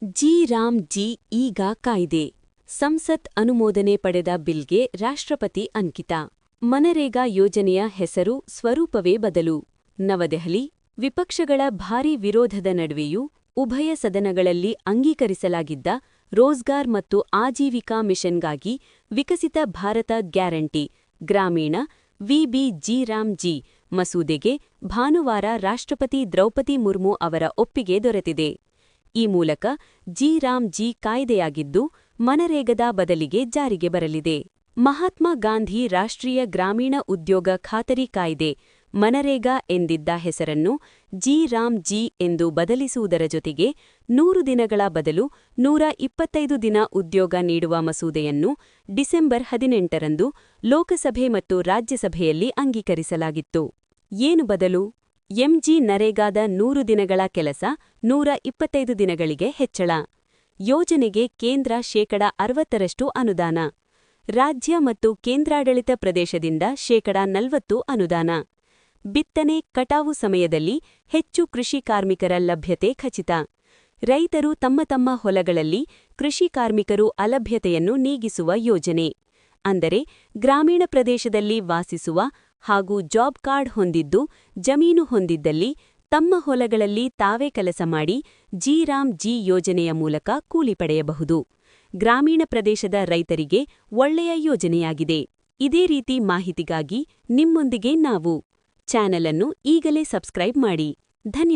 ಜಿ-ರಾಮ್ G ಈಗ ಕಾಯ್ದೆ ಸಂಸತ್ ಅನುಮೋದನೆ ಪಡೆದ ಬಿಲ್ಗೆ ರಾಷ್ಟ್ರಪತಿ ಅಂಕಿತ. ಮನರೇಗಾ ಯೋಜನೆಯ ಹೆಸರು ಸ್ವರೂಪವೇ ಬದಲು. ನವದೆಹಲಿ ವಿಪಕ್ಷಗಳ ಭಾರೀ ವಿರೋಧದ ನಡುವೆಯೂ ಉಭಯ ಸದನಗಳಲ್ಲಿ ಅಂಗೀಕರಿಸಲಾಗಿದ್ದ ರೋಜ್ಗಾರ್ ಮತ್ತು ಆಜೀವಿಕಾ ಮಿಷನ್ಗಾಗಿ ವಿಕಸಿತ ಭಾರತ ಗ್ಯಾರಂಟಿ ಗ್ರಾಮೀಣ ವಿಬಿ ಜಿ-ರಾಮ್ ಜಿ ಮಸೂದೆಗೆ ಭಾನುವಾರ ರಾಷ್ಟ್ರಪತಿ ದ್ರೌಪದಿ ಮುರ್ಮು ಅವರ ಒಪ್ಪಿಗೆ ದೊರೆತಿದೆ. ಈ ಮೂಲಕ ಜಿ-ರಾಮ್ ಜಿ ಕಾಯ್ದೆಯಾಗಿದ್ದು ಮನರೇಗದ ಬದಲಿಗೆ ಜಾರಿಗೆ ಬರಲಿದೆ. ಮಹಾತ್ಮ ಗಾಂಧಿ ರಾಷ್ಟ್ರೀಯ ಗ್ರಾಮೀಣ ಉದ್ಯೋಗ ಖಾತರಿ ಕಾಯ್ದೆ ಮನರೇಗಾ ಎಂದಿದ್ದ ಹೆಸರನ್ನು ಜಿ-ರಾಮ್ ಜಿ ಎಂದು ಬದಲಿಸುವುದರ ಜೊತೆಗೆ 100 ದಿನಗಳ ಬದಲು 125 ದಿನ ಉದ್ಯೋಗ ನೀಡುವ ಮಸೂದೆಯನ್ನು ಡಿಸೆಂಬರ್ 18ರಂದು ಲೋಕಸಭೆ ಮತ್ತು ರಾಜ್ಯಸಭೆಯಲ್ಲಿ ಅಂಗೀಕರಿಸಲಾಗಿತ್ತು. ಏನು ಬದಲು? ಎಂಜಿ ನರೇಗಾದ 100 ದಿನಗಳ ಕೆಲಸ 125 ದಿನಗಳಿಗೆ ಹೆಚ್ಚಳ. ಯೋಜನೆಗೆ ಕೇಂದ್ರ ಶೇಕಡ 60ರಷ್ಟು ಅನುದಾನ. ರಾಜ್ಯ ಮತ್ತು ಕೇಂದ್ರಾಡಳಿತ ಪ್ರದೇಶದಿಂದ ಶೇಕಡ 40 ಅನುದಾನ. ಬಿತ್ತನೆ ಕಟಾವು ಸಮಯದಲ್ಲಿ ಹೆಚ್ಚು ಕೃಷಿ ಕಾರ್ಮಿಕರ ಲಭ್ಯತೆ ಖಚಿತ. ರೈತರು ತಮ್ಮ ಹೊಲಗಳಲ್ಲಿ ಕೃಷಿ ಕಾರ್ಮಿಕರು ಅಲಭ್ಯತೆಯನ್ನು ನೀಗಿಸುವ ಯೋಜನೆ. ಅಂದರೆ ಗ್ರಾಮೀಣ ಪ್ರದೇಶದಲ್ಲಿ ವಾಸಿಸುವ ಹಾಗೂ ಜಾಬ್ ಕಾರ್ಡ್ ಹೊಂದಿದ್ದು ಜಮೀನು ಹೊಂದಿದ್ದಲ್ಲಿ ತಮ್ಮ ಹೊಲಗಳಲ್ಲಿ ತಾವೇ ಕೆಲಸ ಮಾಡಿ ಜಿ-ರಾಮ್ ಜಿ ಯೋಜನೆಯ ಮೂಲಕ ಕೂಲಿ ಪಡೆಯಬಹುದು. ಗ್ರಾಮೀಣ ಪ್ರದೇಶದ ರೈತರಿಗೆ ಒಳ್ಳೆಯ ಯೋಜನೆಯಾಗಿದೆ. ಇದೇ ರೀತಿ ಮಾಹಿತಿಗಾಗಿ ನಿಮ್ಮೊಂದಿಗೆ ನಾವು ಚಾನೆಲ್ ಅನ್ನು ಈಗಲೇ ಸಬ್ಸ್ಕ್ರೈಬ್ ಮಾಡಿ. ಧನ್ಯವಾದ.